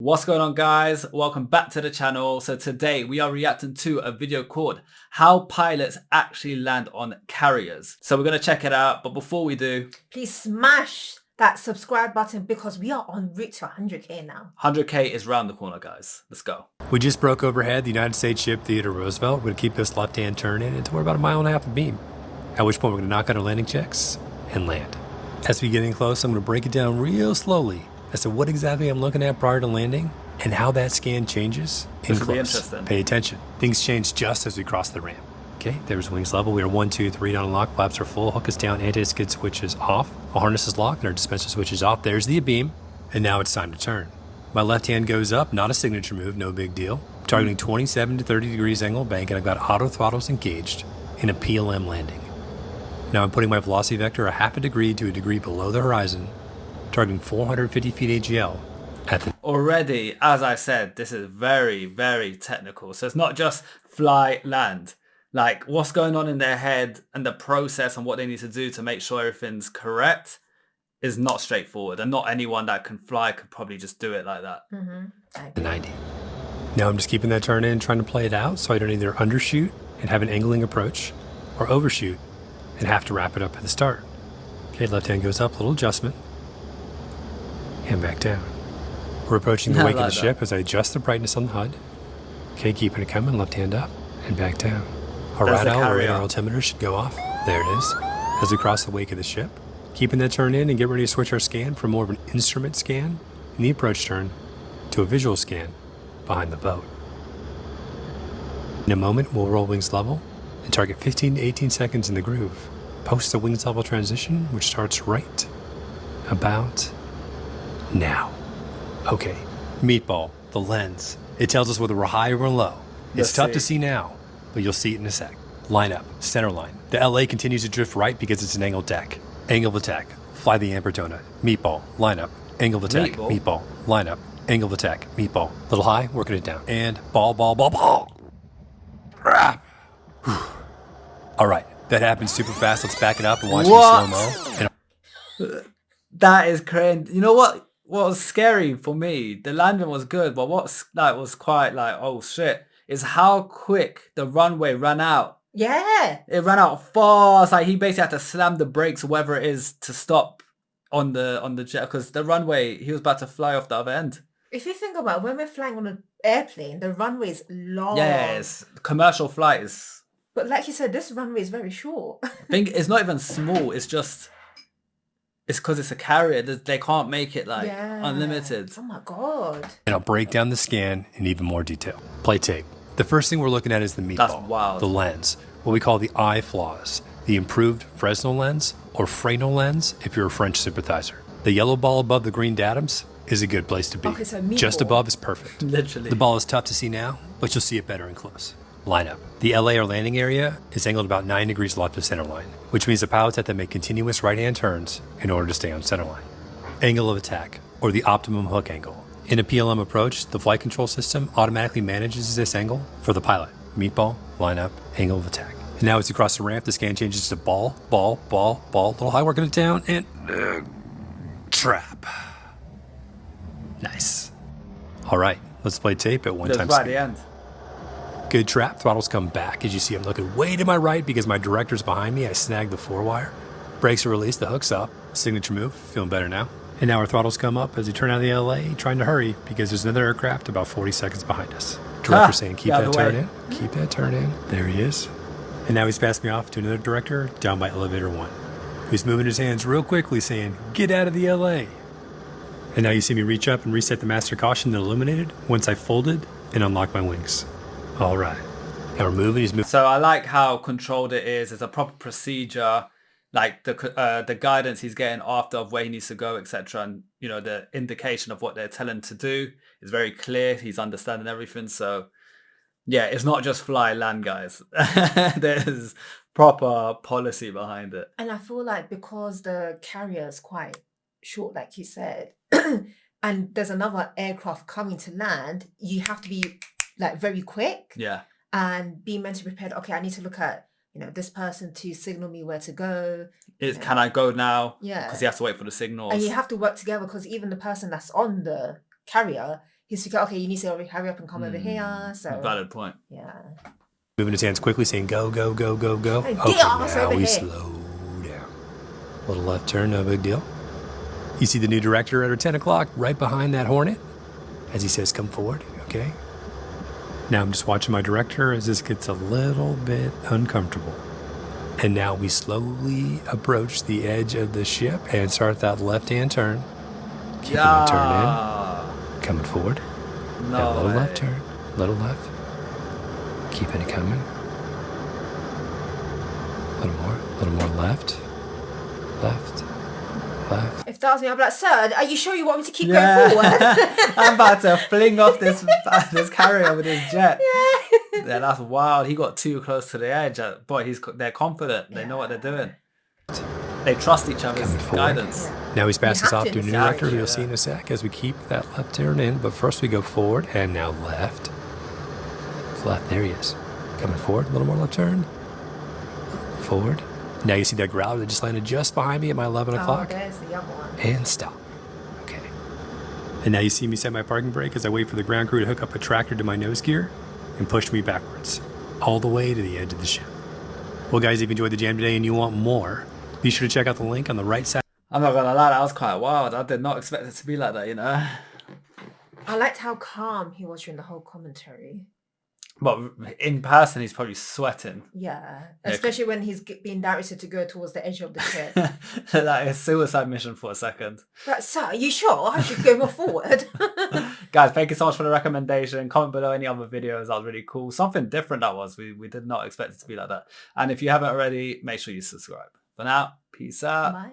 What's going on, guys? Welcome back to the channel. So today we are reacting to a video called How Pilots Actually Land on Carriers. So we're going to check it out. But before we do, please smash that subscribe button because we are en route to 100k now. 100k is round the corner, guys. Let's go. We just broke overhead the United States ship Theodore Roosevelt. We're going to keep this left-hand turn in until we're about 1.5 miles of beam, at which point we're going to knock out our landing checks and land. As we get in close, I'm going to break it down real slowly as to what exactly I'm looking at prior to landing and how that scan changes in This will be close. interesting. Pay attention. Things change just as we cross the ramp. Okay, there's wings level. We are 1, 2, 3 down lock. Flaps are full. Hook is down. Anti-skid switch is off. Our harness is locked and our dispenser switch is off. There's the beam. And now it's time to turn. My left hand goes up, not a signature move, no big deal. Targeting 27 to 30 degrees angle bank, and I've got auto throttles engaged in a PLM landing. Now I'm putting my velocity vector a 0.5 degree to a degree below the horizon, targeting 450 feet AGL at the... Already, as I said, this is very, very technical. So it's not just fly, land. Like what's going on in their head and the process and what they need to do to make sure everything's correct is not straightforward. And not anyone that can fly could probably just do it like that. The 90. Now I'm just keeping that turn in, trying to play it out so I don't either undershoot and have an angling approach or overshoot and have to wrap it up at the start. Okay, left hand goes up, little adjustment, and back down. We're approaching the wake of the ship as I adjust the brightness on the HUD. Okay, keeping it coming, left hand up and back down. Our radar altimeter should go off. There it is. As we cross the wake of the ship, keeping that turn in and get ready to switch our scan from more of an instrument scan in the approach turn to a visual scan behind the boat. In a moment, we'll roll wings level and target 15 to 18 seconds in the groove. Post the wings level transition, which starts right about now. Okay, meatball, the lens. It tells us whether we're high or we're low. It's tough to see now, but you'll see it in a sec. Line up, center line. The LA continues to drift right because it's an angled deck. Angle of attack, fly the amper donut. Meatball, line up, angle of attack, meatball, line up, angle of attack, meatball. Little high, working it down. And ball, ball, ball, ball. All right, that happened super fast. Let's back it up and watch it in slow-mo. That is crazy. You know what was scary for me? The landing was good, but what's like was quite like, oh shit, is how quick the runway ran out. Yeah. It ran out fast. Like he basically had to slam the brakes, whatever it is, to stop on the jet because the runway, he was about to fly off the other end. If you think about it, when we're flying on an airplane, the runway is long. Yes, commercial flight is. But like you said, this runway is very short. I think it's not even small. It's just, it's because it's a carrier. They can't make it like unlimited. Oh my God. And I'll break down the scan in even more detail. Play tape. The first thing we're looking at is the meatball. That's wild. The lens, what we call the eye flaws, the improved Fresnel lens or Fresnel lens if you're a French sympathizer. The yellow ball above the green datums is a good place to be. Okay, so just above is perfect. Literally. The ball is tough to see now, but you'll see it better in close. Line up. The LA or landing area is angled about 9 degrees left of center line, which means the pilots have to make continuous right-hand turns in order to stay on center line. Angle of attack, or the optimum hook angle. In a PLM approach, the flight control system automatically manages this angle for the pilot. Meatball, line up, angle of attack. And now as you cross the ramp, the scan changes to ball, ball, ball, ball, little high, working it down, and trap. Nice. All right, let's play tape at one time right speed. at the end. Good trap. Throttles come back. As you see, I'm looking way to my right because my director's behind me. I snagged the 4-wire. Brakes are released. The hook's up. Signature move. Feeling better now. And now our throttles come up as we turn out of the LA, trying to hurry because there's another aircraft about 40 seconds behind us. Director saying, keep that turn in. Keep that turn in. There he is. And now he's passed me off to another director down by elevator 1, who's moving his hands real quickly saying, get out of the LA. And now you see me reach up and reset the master caution that illuminated once I folded and unlocked my wings. All right. Now we're moving. He's moving. So I like how controlled it is. It's a proper procedure, like the guidance he's getting after of where he needs to go, etc. And you know the indication of what they're telling him to do is very clear. He's understanding everything. So yeah, it's not just fly land, guys. There's proper policy behind it. And I feel like because the carrier is quite short, like you said, and there's another aircraft coming to land, you have to be like very quick. Yeah. And be mentally prepared. Okay, I need to look at, this person to signal me where to go. Can I go now? Yeah. Because he has to wait for the signals. And you have to work together because even the person that's on the carrier, he's thinking, okay, you need to hurry up and come over here. So Valid point. yeah. Moving his hands quickly, saying go, go, go, go, go. Hey, Okay, get us now over we here. slow down. Little left turn, no big deal. You see the new director at her 10 o'clock right behind that Hornet as he says, come forward, okay? Now I'm just watching my director as this gets a little bit uncomfortable. And now we slowly approach the edge of the ship and start that left-hand turn. Keeping the turn in. Coming forward. Now No little way. left turn. Little left. Keeping it coming. A little more left. Left. Left. If that was me, I'd be like, sir, are you sure you want me to keep Yeah. going forward? I'm about to fling off this carrier with his jet. Yeah, that's wild. He got too close to the edge. Boy, they're confident. They know what they're doing. They trust each other's Coming forward. guidance. Yeah. Now he's passed You us have off to to a in new this director who area, you'll see in a sec as we keep that left turn in. But first we go forward and now left. Left, there he is. Coming forward, a little more left turn. Forward. Now you see that growler that just landed just behind me at my 11 Oh, o'clock. there's the other one. And stop. Okay. And now you see me set my parking brake as I wait for the ground crew to hook up a tractor to my nose gear and push me backwards, all the way to the edge of the ship. Well, guys, if you enjoyed the jam today and you want more, be sure to check out the link on the right side. I'm not gonna lie, that was quite wild. I did not expect it to be like that, you know. I liked how calm he was during the whole commentary. But in person, he's probably sweating. Yeah, especially when he's being directed to go towards the edge of the ship. That is suicide mission for a second. Like, sir, are you sure I should go more forward? Guys, thank you so much for the recommendation. Comment below any other videos. That was really cool. Something different that was. We did not expect it to be like that. And if you haven't already, make sure you subscribe. For now, peace out. Bye.